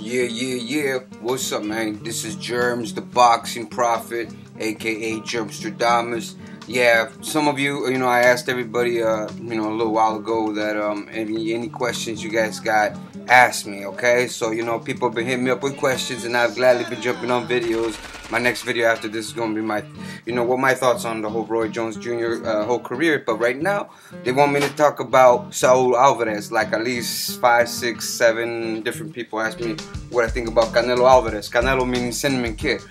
Yeah. What's up, man? This is JERMZ, the boxing prophet, aka JERMZ. Yeah, some of you, I asked everybody, a little while ago that any questions you guys got, ask me, okay? So, people have been hitting me up with questions, and I've gladly been jumping on videos. My next video after this is going to be my, what my thoughts on the whole Roy Jones Jr. Whole career. But right now, they want me to talk about SAUL Alvarez. Like at least 5, 6, 7 different people asked me what I think about Canelo Alvarez. Canelo meaning Cinnamon Kid,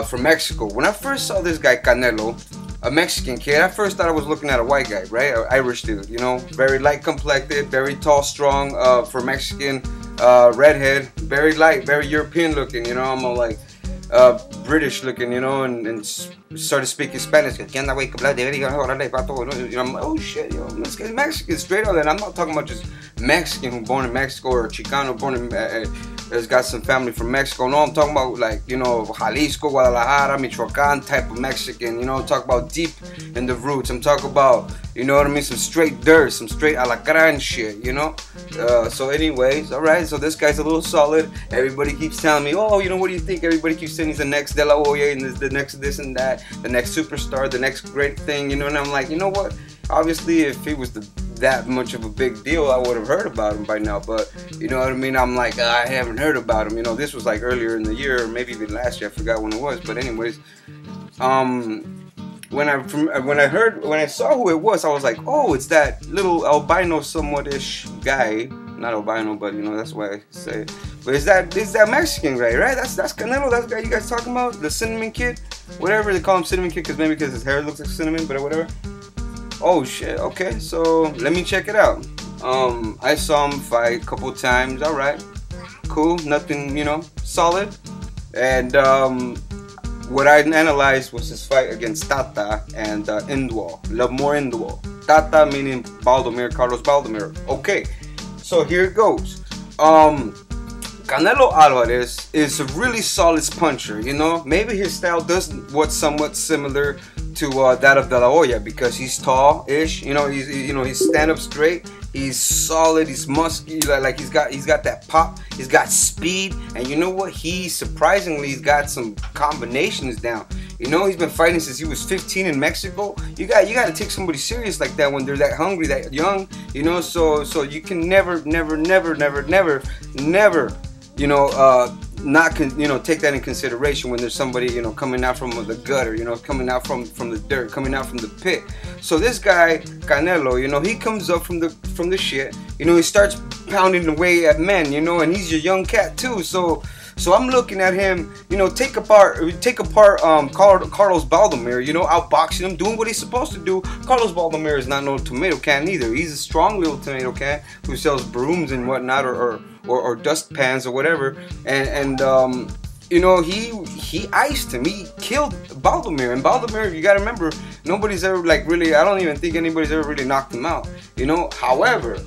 from Mexico. When I first saw this guy Canelo, a Mexican kid, I first thought I was looking at a white guy, right? An Irish dude, very light complected, very tall, strong, for Mexican, redhead, very light, very European looking, I'm all like British looking, and started speaking Spanish. I'm like, oh shit, this guy's Mexican straight up. And I'm not talking about just Mexican who born in Mexico or Chicano born in has got some family from Mexico. No, I'm talking about like, Jalisco, Guadalajara, Michoacan type of Mexican, talk about deep in the roots. I'm talking about, some straight dirt, some straight alacran shit, So anyways, alright, so this guy's a little solid. Everybody keeps telling me, oh, what do you think? Everybody keeps saying he's the next De La Hoya and the next this and that, the next superstar, the next great thing, and I'm like, what? Obviously, if he was that much of a big deal, I would have heard about him by now. But I'm like, I haven't heard about him. This was like earlier in the year, or maybe even last year. I forgot when it was. But anyways, when I saw who it was, I was like, oh, it's that little albino somewhat-ish guy. Not albino, but that's why I say it. But it's that Mexican guy, right? That's Canelo. That's the guy you guys talking about, the Cinnamon Kid, whatever they call him, Cinnamon Kid, because his hair looks like cinnamon, but whatever. Oh shit, okay, so let me check it out. I saw him fight a couple times, alright, cool, nothing, solid. And what I analyzed was his fight against Tata and Angulo, more Angulo. Tata meaning Baldomir, Carlos Baldomir. Okay, so here it goes. Canelo Alvarez is a really solid puncher, Maybe his style does what's somewhat similar to that of De La Hoya, because he's tall-ish, he's stand-up straight, he's solid, he's muscular, like he's got that pop, he's got speed, and you know what? He's got some combinations down. He's been fighting since he was 15 in Mexico. You got to take somebody serious like that when they're that hungry, that young, so you can never not take that in consideration when there's somebody coming out from the gutter, coming out from the dirt, coming out from the pit. So this guy Canelo, he comes up from the shit, he starts pounding away at men, and he's a young cat too. So I'm looking at him, take apart Carlos Baldomir, outboxing him, doing what he's supposed to do. Carlos Baldomir is not no tomato can either. He's a strong little tomato can who sells brooms and whatnot, or dust pans or whatever. And he iced him. He killed Baldomir. And Baldomir, you gotta remember, nobody's ever I don't even think anybody's ever really knocked him out. However,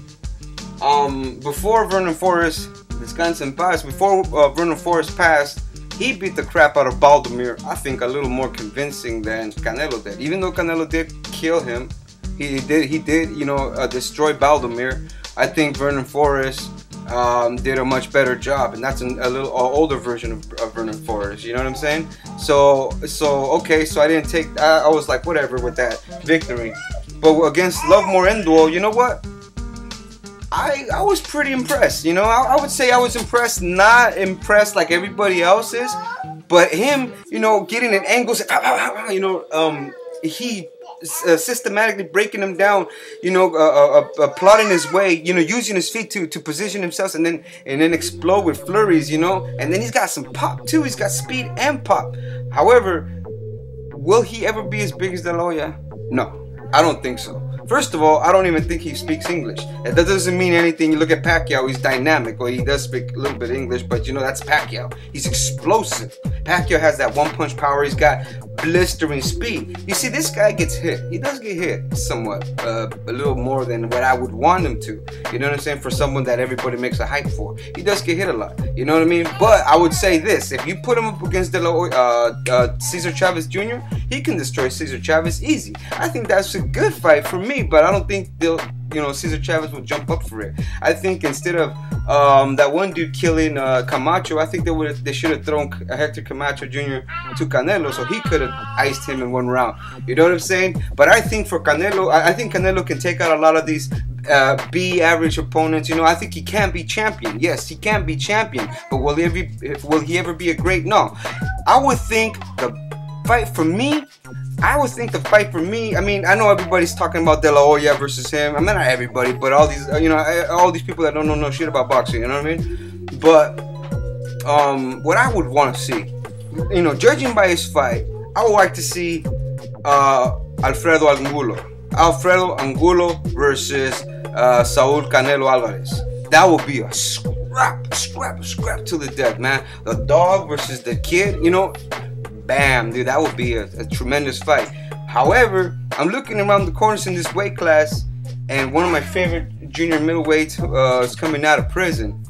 before Vernon Forrest, Wisconsin passed, before Vernon Forrest passed, he beat the crap out of Baldomir, I think a little more convincing than Canelo did. Even though Canelo did kill him, he did destroy Baldomir. I think Vernon Forrest did a much better job, and that's a little older version of Vernon Forrest, you know what I'm saying? So okay, so I didn't take, I was like whatever with that victory. But against Lovemore Angulo, you know what? I was pretty impressed, I would say I was impressed, not impressed like everybody else is, but him, getting an angle, he systematically breaking him down, plotting his way, using his feet to position himself, and then explode with flurries, and then he's got some pop too. He's got speed and pop. However, will he ever be as big as De La Hoya? No, I don't think so. First of all, I don't even think he speaks English. That doesn't mean anything. You look at Pacquiao, he's dynamic. Well, he does speak a little bit of English, but that's Pacquiao. He's explosive. Pacquiao has that one-punch power. He's got blistering speed. You see, this guy gets hit. He does get hit somewhat, a little more than what I would want him to. You know what I'm saying? For someone that everybody makes a hype for, he does get hit a lot. You know what I mean? But I would say this: if you put him up against Cesar Chavez Jr., he can destroy Cesar Chavez easy. I think that's a good fight for me, but I don't think Cesar Chavez will jump up for it. I think instead of that one dude killing Camacho, I think they should have thrown Hector Camacho Jr. to Canelo, so he could have iced him in one round. You know what I'm saying? But I think for Canelo, I think Canelo can take out a lot of these B average opponents. You know, I think he can be champion. Yes, he can be champion, but will he ever be a great? No. I would think the fight for me. I mean, I know everybody's talking about De La Hoya versus him. I mean, not everybody, but all these, you know, all these people that don't know no shit about boxing. You know what I mean? But what I would want to see, you know, judging by his fight, I would like to see Alfredo Angulo versus SAUL Canelo Alvarez. That would be a scrap to the death, man. The dog versus the kid, you know. Bam, dude, that would be a tremendous fight. However, I'm looking around the corners in this weight class, and one of my favorite junior middleweights is coming out of prison.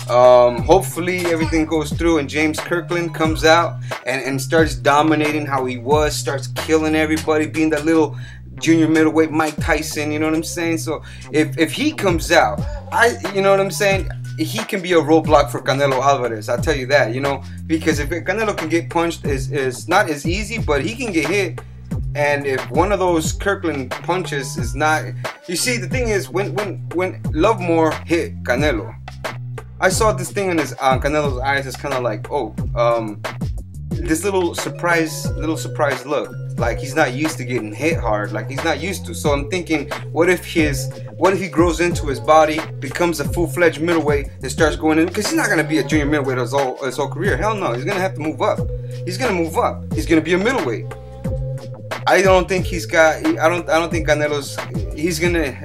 Hopefully everything goes through and James Kirkland comes out and starts dominating how he was, starts killing everybody, being that little junior middleweight Mike Tyson, you know what I'm saying? So if he comes out, you know what I'm saying, he can be a roadblock for Canelo Alvarez. I'll tell you that, you know, because if Canelo can get punched, is not as easy, but he can get hit. And if one of those Kirkland punches is not, you see, the thing is, when Lovemore hit Canelo, I saw this thing in Canelo's eyes. It's kind of like, oh, this little surprise look, like he's not used to getting hit hard, like he's not used to. So I'm thinking, what if he grows into his body, becomes a full-fledged middleweight, and starts going in, because he's not gonna be a junior middleweight his whole career. Hell no, he's gonna have to move up. He's gonna move up. He's gonna be a middleweight. I don't think he's got. I don't think Canelo's. He's gonna.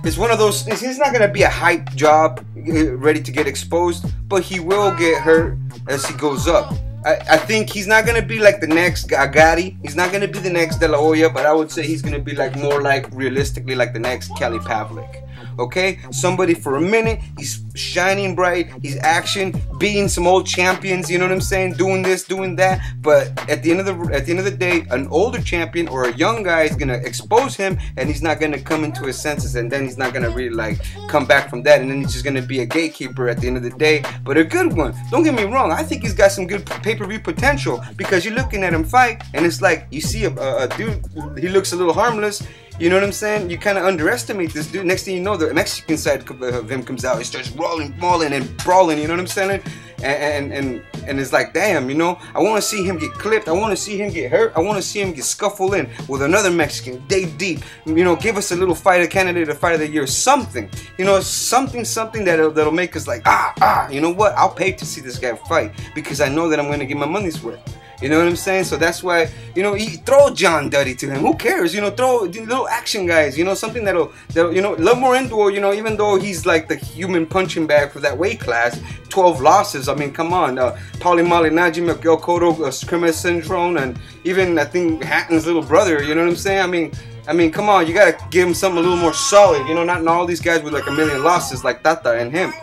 It's one of those. He's not gonna be a hype job, ready to get exposed, but he will get hurt as he goes up. I think he's not gonna be like the next Agati. He's not gonna be the next De La Hoya, but I would say he's gonna be like more like realistically like the next Kelly Pavlik. Okay, somebody for a minute, he's shining bright, he's action, beating some old champions. You know what I'm saying? Doing this, doing that. But at the end of the day, an older champion or a young guy is gonna expose him, and he's not gonna come into his senses, and then he's not gonna really like come back from that, and then he's just gonna be a gatekeeper at the end of the day. But a good one. Don't get me wrong. I think he's got some good pay-per-view potential, because you're looking at him fight, and it's like you see a dude. He looks a little harmless. You know what I'm saying? You kind of underestimate this dude. Next thing you know, the Mexican side of him comes out. He starts rolling, mauling, and brawling. You know what I'm saying? And it's like, damn, you know, I want to see him get clipped. I want to see him get hurt. I want to see him get scuffled in with another Mexican, dig deep. You know, give us a little fighter candidate, a fight of the year, something. You know, something that'll make us like, you know what? I'll pay to see this guy fight, because I know that I'm going to get my money's worth. You know what I'm saying? So that's why, you know, throw John Duddy to him. Who cares? You know, throw little action guys. You know, something that'll you know, Lovemore Indoor, you know, even though he's like the human punching bag for that weight class, 12 losses. I mean, come on. Paulie Malignaggi, Miguel Cotto, Scrimmage Syndrome, and even, I think, Hatton's little brother. You know what I'm saying? I mean, come on. You got to give him something a little more solid. You know, not all these guys with like a million losses like Tata and him.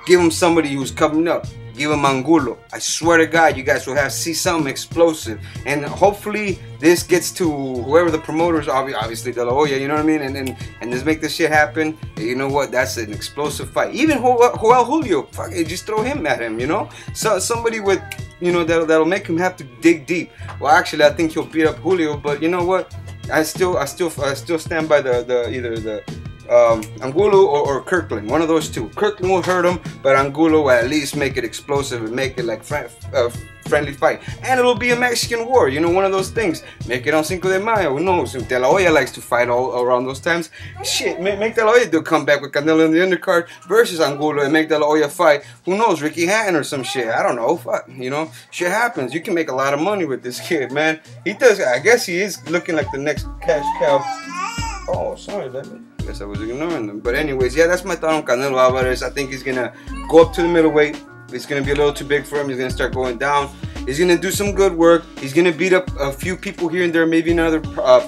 Give him somebody who's coming up. Give him Angulo. I swear to God, you guys will see something explosive. And hopefully this gets to whoever the promoters, obviously De La Hoya, you know what I mean? And just make this shit happen. And you know what? That's an explosive fight. Even Joel Julio, fuck it, just throw him at him, you know? So somebody with, you know, that'll make him have to dig deep. Well, actually, I think he'll beat up Julio, but you know what? I still stand by either the Angulo or Kirkland, one of those two. Kirkland will hurt him, but Angulo will at least make it explosive and make it like friendly fight. And it'll be a Mexican war, you know, one of those things. Make it on Cinco de Mayo, who knows? If De La Hoya likes to fight all around those times, shit, make De La Hoya do a comeback with Canelo in the undercard versus Angulo, and make De La Hoya fight, who knows, Ricky Hatton or some shit. I don't know, fuck, you know, shit happens. You can make a lot of money with this kid, man. He does, I guess he is looking like the next cash cow. Oh, sorry, I guess I was ignoring them. But anyways, yeah, that's my thought on Canelo Alvarez. I think he's going to go up to the middleweight. It's going to be a little too big for him. He's going to start going down. He's going to do some good work. He's going to beat up a few people here and there. Maybe another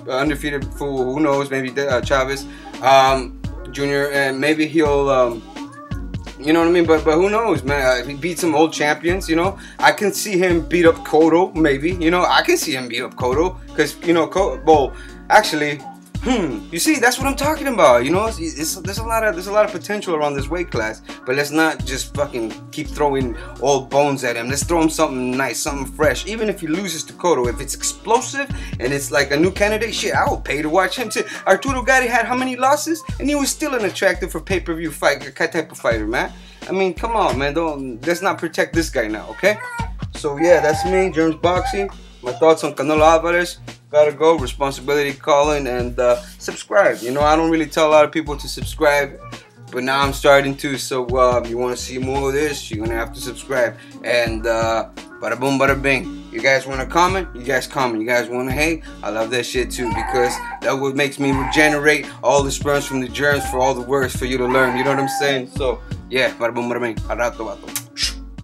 undefeated fool. Who knows? Maybe Chavez Jr. And maybe he'll... you know what I mean? But who knows, man? He beat some old champions, you know? I can see him beat up Cotto, maybe. You know, I can see him beat up Cotto. Because, you know, well, actually... You see, that's what I'm talking about. You know, there's a lot of potential around this weight class. But let's not just fucking keep throwing old bones at him. Let's throw him something nice, something fresh. Even if he loses to Cotto, if it's explosive and it's like a new candidate, shit, I will pay to watch him too. Arturo Gatti had how many losses, and he was still an attractive for pay-per-view fight type of fighter, man. I mean, come on, man. Let's not protect this guy now, okay? So yeah, that's me, Jermz Boxing. My thoughts on Canelo Alvarez. Gotta go, responsibility calling, and subscribe. You know, I don't really tell a lot of people to subscribe, but now I'm starting to. So you want to see more of this, you're gonna have to subscribe. And bada boom, bada bing. You guys want to comment? You guys comment. You guys want to hate? I love that shit too, because that what makes me regenerate all the sperms from the germs for all the words for you to learn. You know what I'm saying? So yeah, bada boom, bada bing. Al rato, vato.